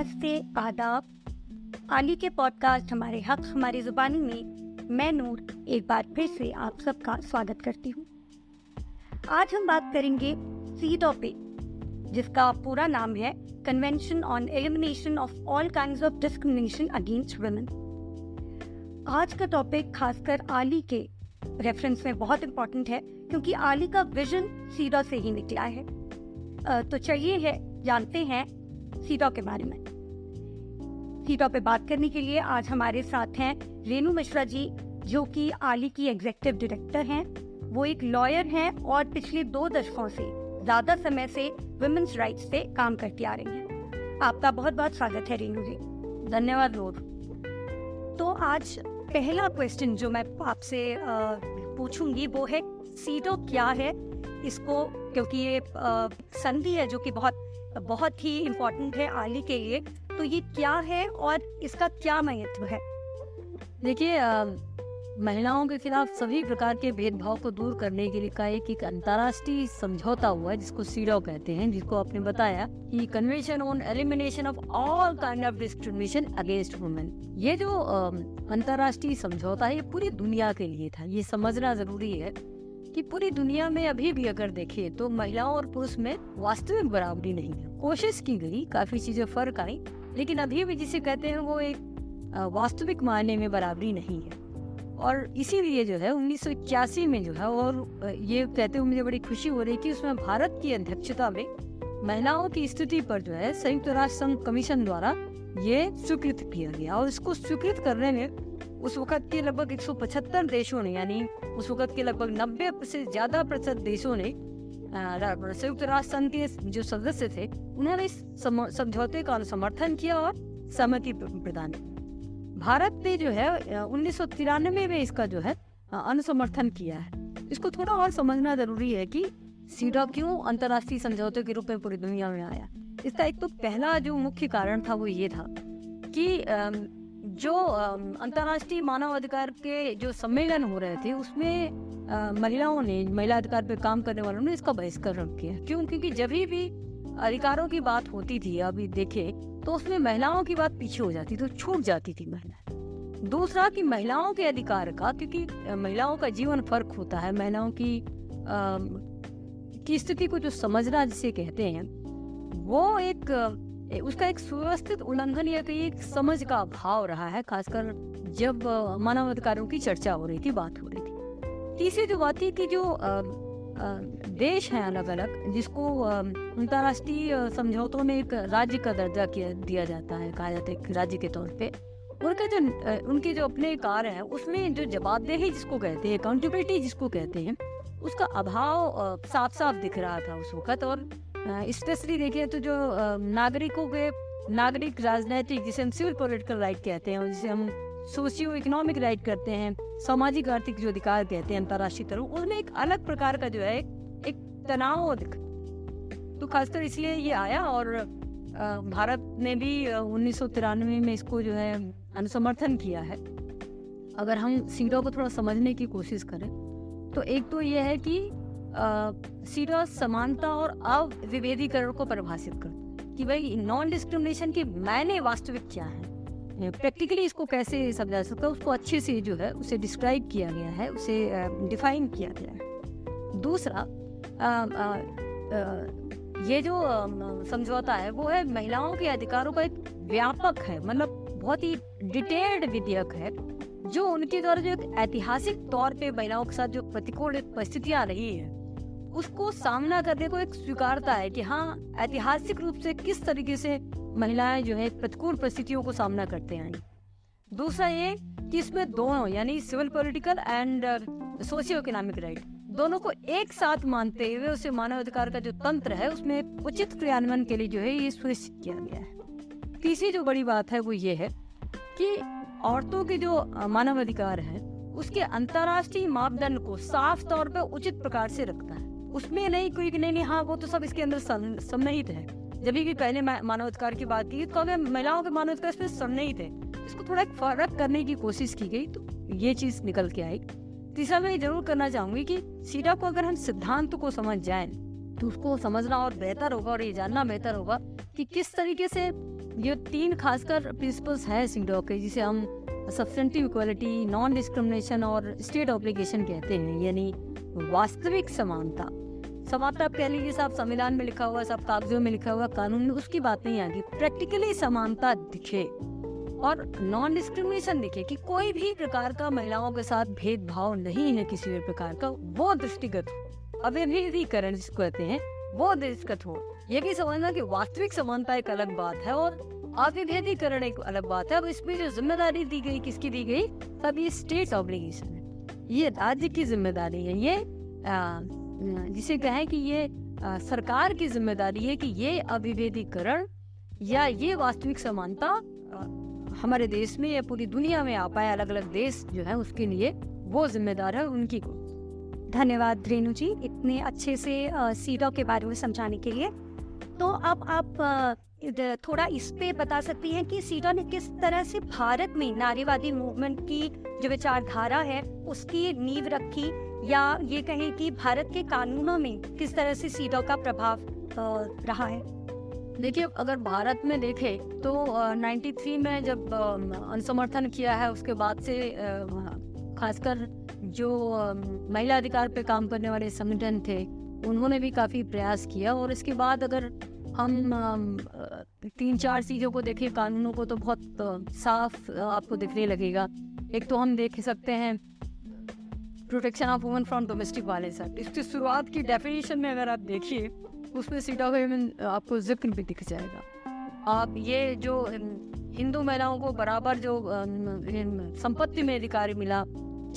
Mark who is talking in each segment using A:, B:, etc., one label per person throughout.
A: नमस्ते, आदाब। आली के पॉडकास्ट हमारे हक हमारी ज़ुबानी में मैं नूर एक बार फिर से आप सबका स्वागत करती हूँ। आज हम बात करेंगे सीडॉ पे, जिसका पूरा नाम है convention on elimination of all kinds of discrimination against women. आज का टॉपिक खासकर आली के रेफरेंस में बहुत इम्पोर्टेंट है, क्योंकि आली का विजन सीडॉ से ही निकला है। तो चलिए जानते हैं सीडॉ के बारे में। सीडॉ पे बात करने के लिए आज हमारे साथ हैं रेनू मिश्रा जी, जो कि आली की एग्जीक्यूटिव डायरेक्टर हैं। वो एक लॉयर हैं और पिछले 2 दशकों से ज़्यादा समय से वुमेन्स राइट्स पे काम करती आ रही हैं। आपका बहुत बहुत स्वागत है रेनू जी।
B: धन्यवाद नूर।
A: तो आज पहला क्वेश्चन जो मैं आपसे पूछूंगी वो है सीडॉ क्या है इसको, क्योंकि ये संधि है जो कि बहुत ही इम्पोर्टेंट है आली के लिए। तो ये क्या है और इसका क्या महत्व है?
B: देखिए, महिलाओं के खिलाफ सभी प्रकार के भेदभाव को दूर करने के लिए का एक अंतर्राष्ट्रीय समझौता हुआ है, जिसको सीडॉ कहते हैं, जिसको आपने बताया कि convention on elimination of all kind of discrimination against women. ये जो अंतर्राष्ट्रीय समझौता है ये पूरी दुनिया के लिए था। ये समझना जरूरी है कि पूरी दुनिया में अभी भी अगर देखें तो महिलाओं और पुरुष में वास्तविक बराबरी नहीं है। कोशिश की गई, काफी चीजें फर्क आई, लेकिन अभी भी जिसे कहते हैं वो एक वास्तविक मायने में बराबरी नहीं है। और इसीलिए जो है 1981 में जो है, और ये कहते हुए मुझे बड़ी खुशी हो रही है कि उसमें भारत की अध्यक्षता में महिलाओं की स्थिति पर जो है संयुक्त राष्ट्र संघ कमीशन द्वारा ये स्वीकृत किया गया। और इसको स्वीकृत करने में उस वक्त के लगभग 175 देशों ने, यानी उस वक्त के लगभग 90 से ज्यादा प्रतिशत देशों ने, संयुक्त राष्ट्र संघ के जो सदस्य थे, उन्होंने इस समझौते का समर्थन किया और सहमति प्रदान की। भारत ने जो है 1993 में इसका जो है अनुसमर्थन किया है। इसको थोड़ा और समझना जरूरी है कि सीडॉ क्यों अंतर्राष्ट्रीय समझौते के रूप में पूरी दुनिया में आया। इसका एक तो पहला जो मुख्य कारण था वो ये था कि जो अंतर्राष्ट्रीय मानव अधिकार के जो सम्मेलन हो रहे थे उसमें महिलाओं ने, महिला अधिकार पे काम करने वालों ने इसका बहिष्करण किया। क्यों? क्योंकि जब भी अधिकारों की बात होती थी, अभी देखें तो उसमें महिलाओं की बात पीछे हो जाती थी, छूट जाती थी महिलाएं। दूसरा कि महिलाओं के अधिकार का, क्योंकि महिलाओं का जीवन फर्क होता है, महिलाओं की स्थिति को जो समझना जिसे कहते हैं वो उसका एक सुव्यवस्थित उल्लंघन या कहीं एक समझ का अभाव रहा है, खासकर जब मानव अधिकारों की चर्चा हो रही थी, बात हो रही थी। तीसरी जो बात थी कि जो देश हैं अलग अलग, जिसको अंतर्राष्ट्रीय समझौतों में एक राज्य का दर्जा दिया जाता है, कहा जाता है राज्य के तौर पे, उनके जो अपने कार्य हैं उसमें जो जवाबदेही जिसको कहते हैं, अकाउंटेबिलिटी जिसको कहते हैं, उसका अभाव साफ साफ दिख रहा था उस वक्त। और स्पेशली देखिए तो जो नागरिक राजनीतिक, जिसे हम सिविल पॉलिटिकल राइट कहते हैं, और जिसे हम सोशियो इकोनॉमिक राइट करते हैं, सामाजिक आर्थिक जो अधिकार कहते हैं अंतर्राष्ट्रीय तरह, उसमें एक अलग प्रकार का जो है एक तनाव दिख। तो खासकर इसलिए ये आया और भारत ने भी 1993 में इसको जो है अनुसमर्थन किया है। अगर हम सीडॉ को थोड़ा समझने की कोशिश करें तो एक तो ये है कि सीडॉ समानता और अविभेदीकरण को परिभाषित करता है कि भाई नॉन डिस्क्रिमिनेशन के मायने वास्तविक क्या है, प्रैक्टिकली इसको कैसे समझा सकता है, उसको अच्छे से जो है उसे डिस्क्राइब किया गया है, उसे डिफाइन किया गया है। दूसरा, ये जो समझौता है वो है महिलाओं के अधिकारों का एक व्यापक है, मतलब बहुत ही डिटेल्ड विधेयक है, जो उनके द्वारा जो एक ऐतिहासिक तौर पे महिलाओं के साथ जो प्रतिकूल परिस्थितियां रही है उसको सामना करने को एक स्वीकारता है कि हाँ, ऐतिहासिक रूप से किस तरीके से महिलाएं जो है प्रतिकूल परिस्थितियों को सामना करते हैं। दूसरा ये कि इसमें दोनों, यानी civil political and socio economic right, दोनों को एक साथ मानते हुए उसे मानव अधिकार का जो तंत्र है उसमें उचित क्रियान्वयन के लिए जो है ये सुनिश्चित किया गया है। तीसरी जो बड़ी बात है वो ये है कि औरतों के जो मानव अधिकार है उसके अंतर्राष्ट्रीय मापदंड को साफ तौर पर उचित प्रकार से रखता है। उसमें नहीं कोई कि नहीं हाँ वो तो सब इसके अंदर सम्मिलित है। जब भी पहले मानव अधिकार की बात की तो महिलाओं के मानव अधिकार इसमें सम्मिलित है, इसको थोड़ा फर्क करने की कोशिश की गई तो ये चीज निकल के आई। तीसरा मैं जरूर करना चाहूंगी कि सीडा को अगर हम सिद्धांत को समझ जाएं तो उसको समझना और बेहतर होगा, और ये जानना बेहतर होगा कि किस तरीके से ये 3 खासकर प्रिंसिपल्स हैं सीडॉ के, जिसे हम सब्सटेंटिव इक्वालिटी, नॉन डिस्क्रिमिनेशन और स्टेट ऑब्लिगेशन कहते हैं, यानी वास्तविक समानता। समानता आप कह लीजिए, सब संविधान में लिखा हुआ, सब कागजों में लिखा हुआ, कानून में, उसकी बात नहीं आती। प्रैक्टिकली समानता दिखे और नॉन डिस्क्रिमिनेशन दिखे कि कोई भी प्रकार का महिलाओं के साथ भेदभाव नहीं है किसी भी प्रकार का, वो दृष्टिगत हो, अविभेदीकरण जिसको कहते हैं वो दृष्टिगत हो। ये भी समझना कि वास्तविक समानता एक अलग बात है और अविभेदीकरण एक अलग बात है। अब इसमें जो जिम्मेदारी दी गई, किसकी दी गई, तब ये स्टेट ऑब्लिगेशन है, ये राज्य की जिम्मेदारी है, ये जिसे कहें कि ये सरकार की जिम्मेदारी है कि ये अविभेदीकरण या ये वास्तविक समानता हमारे देश में या पूरी दुनिया में आ पाए। अलग अलग देश जो है उसके लिए वो जिम्मेदार है उनकी को।
A: धन्यवाद रेणु जी, इतने अच्छे से सीडॉ के बारे में समझाने के लिए। तो अब आप थोड़ा इस पे बता सकती हैं कि सीडॉ ने किस तरह से भारत में नारीवादी मूवमेंट की जो विचारधारा है उसकी नींव रखी, या ये कहें कि भारत के कानूनों में किस तरह से सीडॉ का प्रभाव रहा है।
B: देखिए, अगर भारत में देखें तो 93 में जब अनसमर्थन किया है, उसके बाद से खासकर जो महिला अधिकार पे काम करने वाले संगठन थे उन्होंने भी काफ़ी प्रयास किया। और इसके बाद अगर हम 3-4 चीज़ों को देखें, कानूनों को, तो बहुत साफ आपको दिखने लगेगा। एक तो हम देख सकते हैं protection of women from domestic violence act. इसकी शुरुआत की डेफिनेशन में अगर आप देखिए उसमें सीडॉ का आपको जिक्र भी दिख जाएगा। आप ये जो हिंदू महिलाओं को बराबर जो संपत्ति में अधिकार मिला,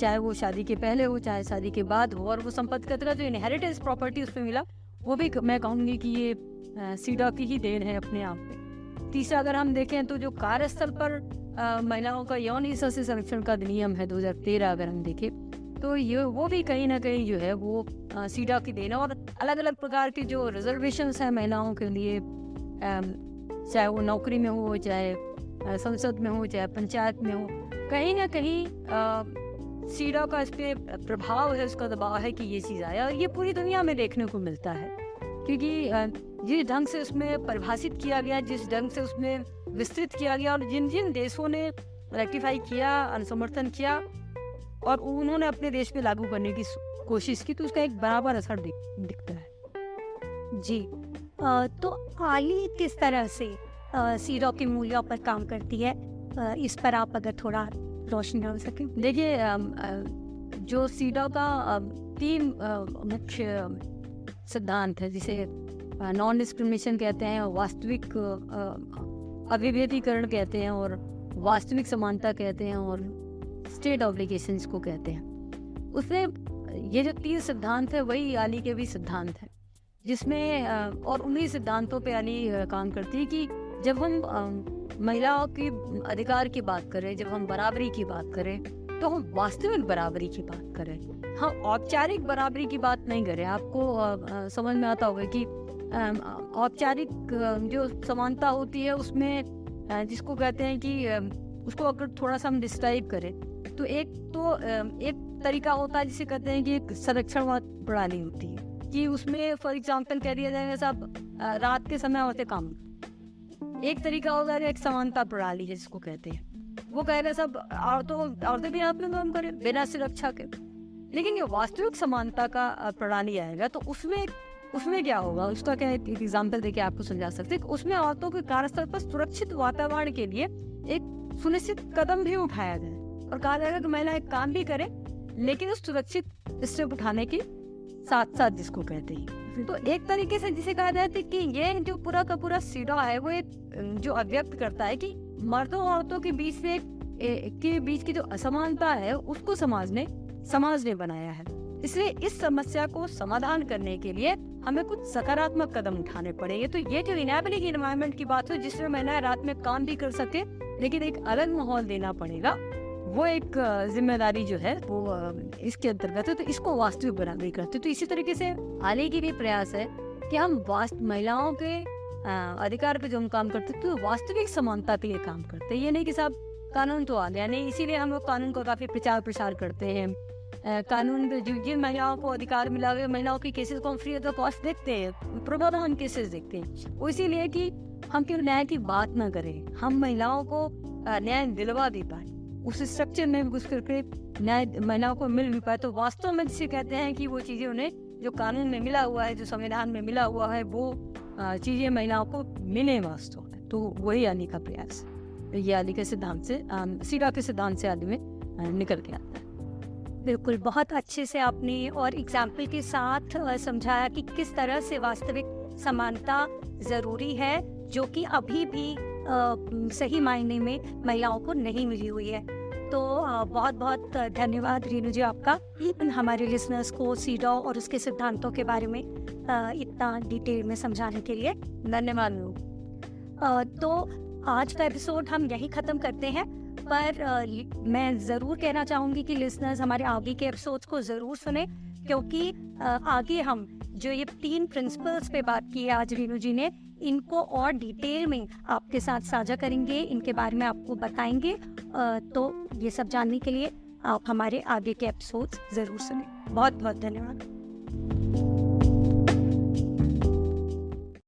B: चाहे वो शादी के पहले हो चाहे शादी के बाद हो, और वो संपत्ति का तरह जो इनहेरिटेंस प्रॉपर्टी उसमें मिला, वो भी मैं कहूँगी कि ये सीडॉ की ही देन है अपने आप में। तीसरा, अगर हम देखें तो जो कार्यस्थल पर महिलाओं का यौन हिंसा से संरक्षण का अधिनियम है 2013, अगर हम देखें तो ये वो भी कहीं ना कहीं जो है वो सीडॉ की देन है। और अलग अलग प्रकार के जो रिजर्वेशंस हैं महिलाओं के लिए, चाहे वो नौकरी में हो, चाहे संसद में हो, चाहे पंचायत में हो, कहीं ना कहीं सीडॉ का इस पर प्रभाव है, उसका दबाव है कि ये चीज़ आया। और ये पूरी दुनिया में देखने को मिलता है, क्योंकि जिस ढंग से उसमें परिभाषित किया गया, जिस ढंग से उसमें विस्तृत किया गया, और जिन जिन देशों ने रेक्टिफाई किया, अनुसमर्थन किया और उन्होंने अपने देश में लागू करने की कोशिश की, तो उसका एक बराबर असर दिखता है।
A: जी, तो आली किस तरह से सीडॉ के मूल्यों पर काम करती है, इस पर आप अगर थोड़ा रोशनी डाल सकें।
B: देखिए, जो सीडॉ का 3 मुख्य सिद्धांत है, जिसे नॉन डिस्क्रिमिनेशन कहते हैं, वास्तविक अविभेदीकरण कहते हैं, और वास्तविक समानता कहते हैं, और स्टेट ऑब्लिगेशंस को कहते हैं। उसमें ये जो 3 सिद्धांत है वही आली के भी सिद्धांत हैं, जिसमें और उन्हीं सिद्धांतों पे आली काम करती है कि जब हम महिलाओं की अधिकार की बात करें, जब हम बराबरी की बात करें, तो हम वास्तविक बराबरी की बात करें, हम औपचारिक बराबरी की बात नहीं करें। आपको समझ में आता होगा कि औपचारिक जो समानता होती है उसमें जिसको कहते हैं कि उसको अगर थोड़ा सा हम डिस्क्राइब करें तो एक तरीका होता है जिसे कहते हैं कि एक संरक्षणवाद प्रणाली होती है, कि उसमें फॉर एग्जांपल कह दिया जाएगा सब रात के समय औरतें काम। एक तरीका होगा एक समानता प्रणाली है जिसको कहते हैं, वो कह रहे सब औरतें भी रात में काम करें बिना सुरक्षा के। लेकिन ये वास्तविक समानता का प्रणाली आएगा तो उसमें क्या होगा, उसका क्या एक एग्जाम्पल देके आपको समझा सकते हैं। उसमें औरतों के कार्यस्थल पर सुरक्षित वातावरण के लिए एक सुनिश्चित कदम भी उठाया जाए और कहा जाएगा कि महिला एक काम भी करे, लेकिन उस सुरक्षित स्टेप उठाने के साथ साथ, जिसको कहते हैं। तो एक तरीके से जिसे कहा जाता है कि ये जो पूरा का पूरा सीडॉ है वो एक जो अभिव्यक्त करता है कि मर्दों और औरतों के बीच की जो असमानता है उसको समाज ने बनाया है। इसलिए इस समस्या को समाधान करने के लिए हमें कुछ सकारात्मक कदम उठाने पड़ेंगे। तो ये जो इनेबलिंग एनवायरनमेंट की बात है, जिसमें महिलाएं रात में काम भी कर सके लेकिन एक अलग माहौल देना पड़ेगा, वो एक जिम्मेदारी जो है वो इसके अंतर्गत है। तो इसको वास्तविक बराबरी करते। तो इसी तरीके से हाल ही की भी प्रयास है कि हम महिलाओं के अधिकार पे जो हम काम करते तो वास्तविक समानता के लिए काम करते। ये नहीं कि साहब कानून तो आ गया नहीं, इसीलिए हम लोग कानून का काफी प्रचार प्रसार करते हैं। कानून पे जिन महिलाओं को अधिकार मिला हुआ, महिलाओं की केसेस को हम फ्री ऑफ कॉस्ट देखते हैं, प्रावधान केसेस देखते हैं। वो इसीलिए कि हम केवल न्याय की बात ना करें, हम महिलाओं को न्याय दिलवा दे पाए, उस स्ट्रक्चर में घुस करके न्याय महिलाओं को मिल भी पाए, तो वास्तव में जिसे कहते हैं कि वो चीज़ें उन्हें जो कानून में मिला हुआ है, जो संविधान में मिला हुआ है, वो चीज़ें महिलाओं को मिले वास्तव में। तो वही आली का प्रयास है। ये आली के सिद्धांत से, सीडा के सिद्धांत से आली में निकल के आता है।
A: बिल्कुल, बहुत अच्छे से आपने और एग्जाम्पल के साथ समझाया कि किस तरह से वास्तविक समानता ज़रूरी है, जो कि अभी भी सही मायने में महिलाओं को नहीं मिली हुई है। तो बहुत बहुत धन्यवाद रीनू जी आपका, हमारे लिसनर्स को सीडा और उसके सिद्धांतों के बारे में इतना डिटेल में समझाने के लिए
B: धन्यवाद।
A: तो आज का एपिसोड हम यहीं ख़त्म करते हैं, पर मैं ज़रूर कहना चाहूँगी कि लिसनर्स हमारे आगे के एपिसोड्स को ज़रूर सुने, क्योंकि आगे हम जो ये 3 प्रिंसिपल्स पे बात की है आज रीनू जी ने, इनको और डिटेल में आपके साथ साझा करेंगे, इनके बारे में आपको बताएंगे। तो ये सब जानने के लिए आप हमारे आगे के एपिसोड्स ज़रूर सुनें। बहुत बहुत धन्यवाद।